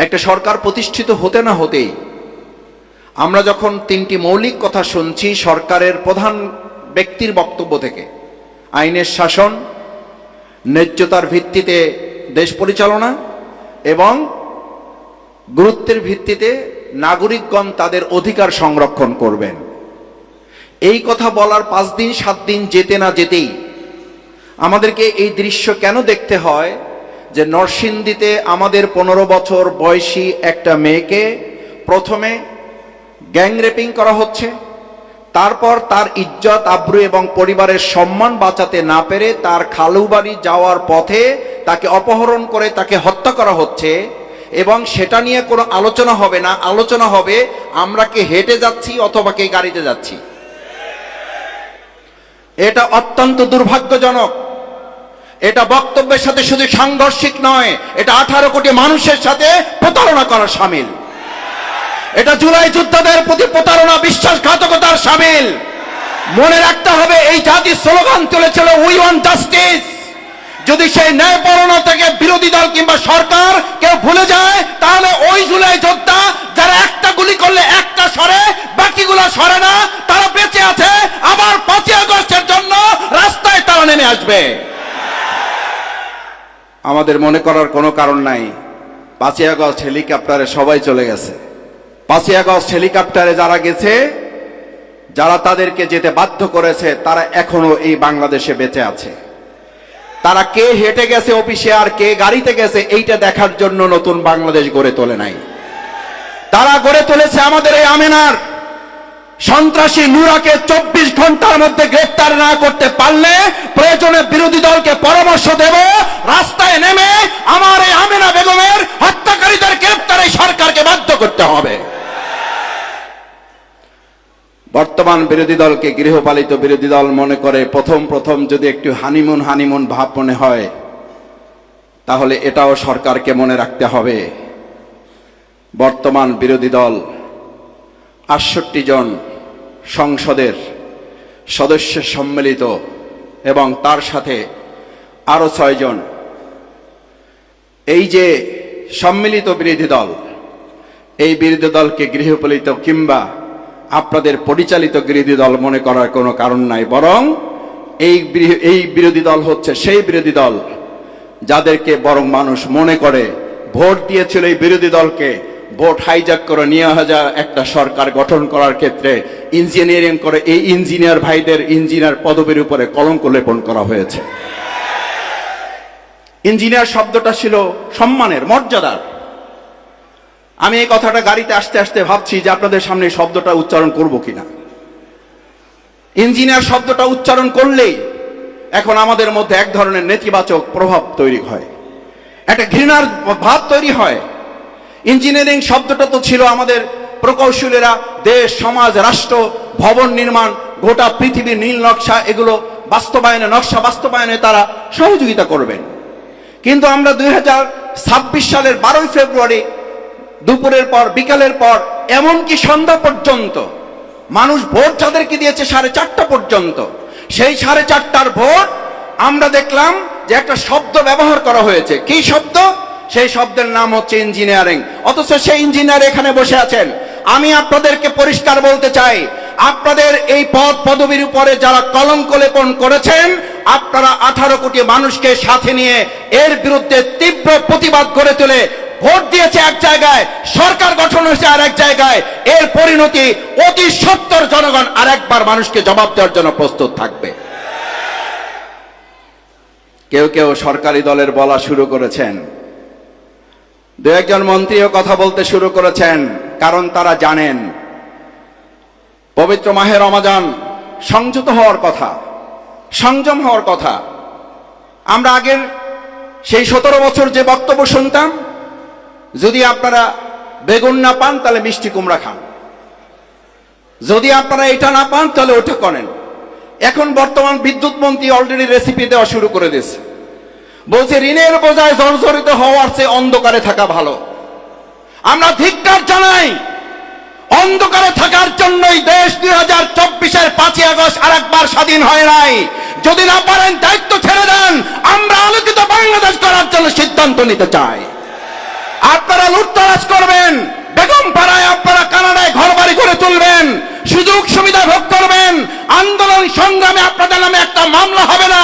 একটা সরকার প্রতিষ্ঠিত হতে না হতেই আমরা যখন তিনটি মৌলিক কথা শুনছি সরকারের প্রধান ব্যক্তির বক্তব্য থেকে, আইনের শাসন, ন্যায্যতার ভিত্তিতে দেশ পরিচালনা এবং গুরুত্বের ভিত্তিতে নাগরিকগণ তাদের অধিকার সংরক্ষণ করবেন, এই কথা বলার 5 দিন 7 দিন যেতে না যেতেই আমাদেরকে এই দৃশ্য কেন দেখতে হয় যে নরসিংদীতে আমাদের 15 বছর বয়সী একটা মেয়েকে প্রথমে গ্যাং রেপিং করা হচ্ছে, তারপর তার ইজ্জত আবরু এবং পরিবারের সম্মান বাঁচাতে না পেরে তার খালু বাড়ি যাওয়ার পথে তাকে অপহরণ করে তাকে হত্যা করা হচ্ছে, এবং সেটা নিয়ে কোনো আলোচনা হবে না। আলোচনা হবে আমরা কে হেঁটে যাচ্ছি অথবা কে গাড়িতে যাচ্ছি। এটা অত্যন্ত দুর্ভাগ্যজনক। এটা বক্তব্যের সাথে শুধু সাংঘর্ষিক নয়, এটা 18 কোটি মানুষের সাথে প্রতারণা করার শামিল। এটা জুলাই যোদ্ধাদের প্রতি প্রতারণা, বিশ্বাসঘাতকতার শামিল। মনে রাখতে হবে এই জাতির স্লোগান তুলেছিল উই ওয়ান্ট জাস্টিস। যদি সেই ন্যায়পরায়ণতা থেকে বিরোধী দল কিংবা সরকার কেউ ভুলে যায়, তাহলে ওই জুলাই যোদ্ধা যারা একটা গুলি করলে একটা সরে, বাকিগুলো সরে না, তারা বেঁচে আছে, আবার 5ই আগস্টের জন্য রাস্তায় তারা নেমে আসবে। আমাদের মনে করার কোনো কারণ নাই 5ই আগস্ট হেলিকপ্টারে সবাই চলে গেছে। 5ই আগস্ট হেলিকপ্টারে যারা গেছে, যারা তাদেরকে যেতে বাধ্য করেছে, তারা এখনো এই বাংলাদেশে বেঁচে আছে। তারা কে হেঁটে গেছে অফিসে আর কে গাড়িতে গেছে এইটা দেখার জন্য নতুন বাংলাদেশ গড়ে তোলে নাই। তারা গড়ে তুলেছে আমাদের এই আমেনার সন্ত্রাসী নুরাকে 24 ঘন্টার মধ্যে গ্রেফতার না করতে পারলে প্রয়োজনে বিরোধী দলকে পরামর্শ দেব, রাস্তায় নেমে আমার এই আমেনা বেগমের হত্যাকারীদের গ্রেফতারে সরকারকে বাধ্য করতে হবে। বর্তমান বিরোধী দলকে গৃহপালিত বিরোধী দল মনে করে প্রথম যদি একটু হানিমুন ভাব মনে হয়, তাহলে এটাও সরকারকে মনে রাখতে হবে বর্তমান বিরোধী দল 68 জন সংসদের সদস্য সম্মিলিত এবং তার সাথে আরো 6 জন, এই যে সম্মিলিত বিরোধী দল, এই বিরোধী দলকে গৃহপালিত কিংবা আপনাদের পরিচালিত বিরোধী দল মনে করার কোনো কারণ নাই। বরং এই বিরোধী দল হচ্ছে সেই বিরোধী দল যাদেরকে বরং মানুষ মনে করে ভোট দিয়েছিল এই বিরোধী দলকে, ভোট হাইজ্যাক করে নিয়ে একটা সরকার গঠন করার ক্ষেত্রে ইঞ্জিনিয়ারিং করে এই ইঞ্জিনিয়ার ভাইদের ইঞ্জিনিয়ার পদবীর উপরে কলঙ্ক লেপন করা হয়েছে। ইঞ্জিনিয়ার শব্দটা ছিল সম্মানের, মর্যাদার। আমি এই কথাটা গাড়িতে আসতে আসতে ভাবছি যে আপনাদের সামনে শব্দটা উচ্চারণ করব কিনা। ইঞ্জিনিয়ার শব্দটা উচ্চারণ করলেই এখন আমাদের মধ্যে এক ধরনের নেতিবাচক প্রভাব তৈরি হয়, একটা ঘৃণার ভাব তৈরি হয়। ইঞ্জিনিয়ারিং শব্দটা তো ছিল আমাদের প্রকৌশলীরা দেশ, সমাজ, রাষ্ট্র, ভবন নির্মাণ, গোটা পৃথিবীর নীল নকশা, এগুলো বাস্তবায়নে, নকশা বাস্তবায়নে তারা সহযোগিতা করবেন। কিন্তু আমরা 2026 সালের 12ই ফেব্রুয়ারি দুপুরের পর, বিকালের পর, এমনকি সন্ধ্যা পর্যন্ত মানুষ ভোট যাদেরকে দিয়েছে 4:30 পর্যন্ত, সেই 4:30টার ভোট আমরা দেখলাম যে একটা শব্দ ব্যবহার করা হয়েছে। কি শব্দ? সেই শব্দের নাম হচ্ছে ইঞ্জিনিয়ারিং। অথচ সেই ইঞ্জিনিয়ার এখানে বসে আছেন। আমি আপনাদেরকে পরিষ্কার বলতে চাই, আপনাদের এই পদ পদবীর উপরে যারা কলঙ্ক লেপন করেছেন, আপনারা 18 কোটি মানুষকে সাথে নিয়ে এর বিরুদ্ধে তীব্র প্রতিবাদ গড়ে তুলে ভোট দিয়েছে এক জায়গায়, সরকার গঠন হয়েছে আর এক জায়গায়, এর পরিণতি অতি সত্বর জনগণ আর একবার মানুষকে জবাব দেওয়ার জন্য প্রস্তুত থাকবে। কেউ কেউ সরকারি দলের বলা শুরু করেছেন, 2-1 মন্ত্রীও কথা বলতে শুরু করেছেন, কারণ তারা জানেন পবিত্র মাহে রমাজান সংযত হওয়ার কথা, সংযম হওয়ার কথা। আমরা আগের সেই 17 বছর যে বক্তব্য শুনতাম, যদি আপনারা বেগুন না পান তাহলে মিষ্টি কুমড়া খান, যদি আপনারা এটা না পান তাহলে ওটা করেন। এখন বর্তমান বিদ্যুৎ মন্ত্রী অলরেডি রেসিপি দেওয়া শুরু করে দিয়েছে, বলছে ঋণের বোঝায় জর্জরিত হওয়ার চেয়ে অন্ধকারে থাকা ভালো। আমরা ধিক্কার জানাই, অন্ধকারে থাকার জন্যই দেশ 2024-এর 5ই আগস্ট আরেকবার স্বাধীন হয় নাই। যদি না পারেন দায়িত্ব ছেড়ে দেন, আমরা আলোকিত বাংলাদেশ করার জন্য সিদ্ধান্ত নিতে চাই। আপনারা লুটতরাজ করবেন, বেগম পাড়ায় আপনারা কানাডায় ঘরবাড়ি করে তুলবেন, সুযোগ সুবিধা ভোগ করবেন, আন্দোলন সংগ্রামে আপনাদের নামে একটা মামলা হবে না,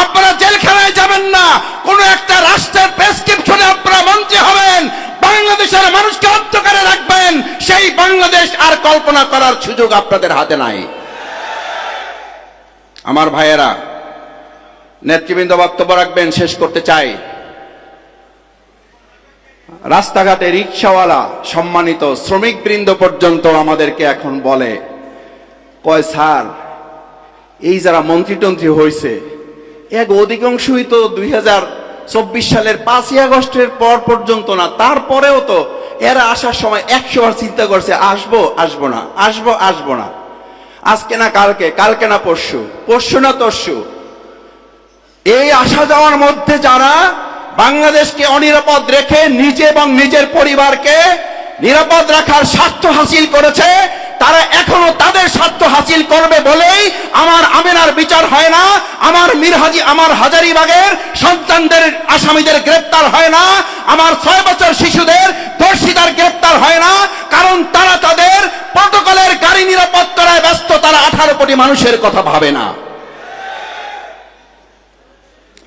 আপনারা জেলখানায় যাবেন না, কোন একটা রাষ্ট্রের প্রেসক্রিপশনে আপনারা মন্ত্রী হবেন, বাংলাদেশের মানুষকে অন্ধকারে রাখবেন, সেই বাংলাদেশ আর কল্পনা করার সুযোগ আপনাদের হাতে নাই। আমার ভাইয়েরা, নেতৃবৃন্দ বক্তব্য রাখবেন, শেষ করতে চাই। রাস্তাঘাটে রিকশাওয়ালা, সম্মানিত শ্রমিক বৃন্দ পর্যন্ত আমাদেরকে এখন বলে, কয় স্যার, এই যারা মন্ত্রী টন্ত্রী হয়েছে এক অধিকাংশই তো 2024 সালের 5ই আগস্টের পর পর্যন্ত না, তারপরেও তো এরা আসার সময় 100 বার চিন্তা করছে আসবো আসবো না, আসবো আসবো না, আজকে না কালকে, কালকে না পরশু, পরশু না তরশু। এই আসা যাওয়ার মধ্যে যারা বাংলাদেশকে অনিরাপদ রেখে নিজে এবং নিজের পরিবারকে নিরাপদ রাখার স্বার্থ হাসিল করেছে, তারা এখনো তাদের স্বার্থ হাসিল করবে বলেই আমার আমেনার বিচার হয় না, আমার হাজারীবাগের সন্তানদের আসামিদের গ্রেফতার হয় না, আমার 6 বছর শিশুদের ধর্ষিতার গ্রেফতার হয় না, কারণ তারা তাদের প্রটোকলের গাড়ি নিরাপদ করায় ব্যস্ত, তারা 18 কোটি মানুষের কথা ভাবে না।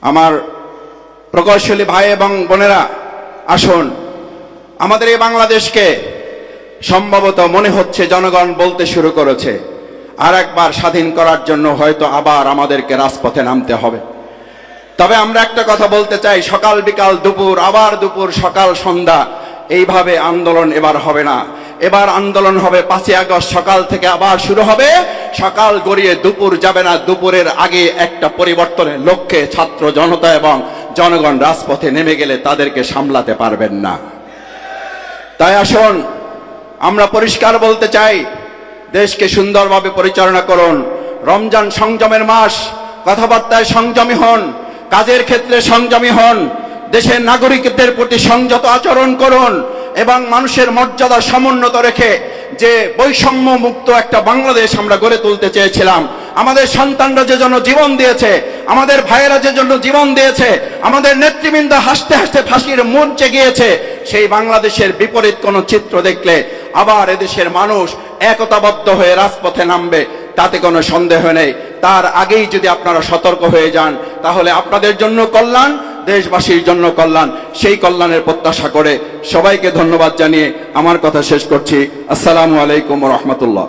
আমার প্রকৌশলী ভাই এবং বোনেরা, আসুন, আমাদের এই বাংলাদেশকে সম্ভবত মনে হচ্ছে জনগণ বলতে শুরু করেছে আর একবার স্বাধীন করার জন্য হয়তো আবার আমাদেরকে রাজপথে নামতে হবে। তবে আমরা একটা কথা বলতে চাই, সকাল বিকাল দুপুর, আবার দুপুর সকাল সন্ধ্যা, এইভাবে আন্দোলন এবার হবে না। এবার আন্দোলন হবে 5ই আগস্ট সকাল থেকে আবার শুরু হবে, সকাল গড়িয়ে দুপুর যাবে না, দুপুরের আগে একটা পরিবর্তনের লক্ষ্যে ছাত্র জনতা এবং জনগণ রাজপথে নেমে গেলে তাদেরকে সামলাতে পারবেন না। তাই আসুন, আমরা পরিষ্কার বলতে চাই, দেশকে সুন্দরভাবে পরিচালনা করুন। রমজান সংযমের মাস, কথাবার্তায় সংযমী হন, কাজের ক্ষেত্রে সংযমী হন, দেশের নাগরিকদের প্রতি সংযত আচরণ করুন এবং মানুষের মর্যাদা সমুন্নত রেখে যে বৈষম্য মুক্ত একটা বাংলাদেশ আমরা গড়ে তুলতে চেয়েছিলাম, আমাদের সন্তানরা যে জন্য জীবন দিয়েছে, আমাদের ভাইয়েরা যে জন্য জীবন দিয়েছে, আমাদের নেতৃবৃন্দ হাসতে হাসতে ফাঁসির মঞ্চে গিয়েছে, সেই বাংলাদেশের বিপরীত কোন চিত্র দেখলে আবার এদেশের মানুষ একতাবদ্ধ হয়ে রাজপথে নামবে, তাতে কোনো সন্দেহ নেই। তার আগেই যদি আপনারা সতর্ক হয়ে যান, তাহলে আপনাদের জন্য কল্যাণ, দেশবাসীর জন্য কল্যাণ। সেই কল্যাণের প্রত্যাশা করে সবাইকে ধন্যবাদ জানিয়ে আমার কথা শেষ করছি। আসসালামু আলাইকুম ওয়া রাহমাতুল্লাহ।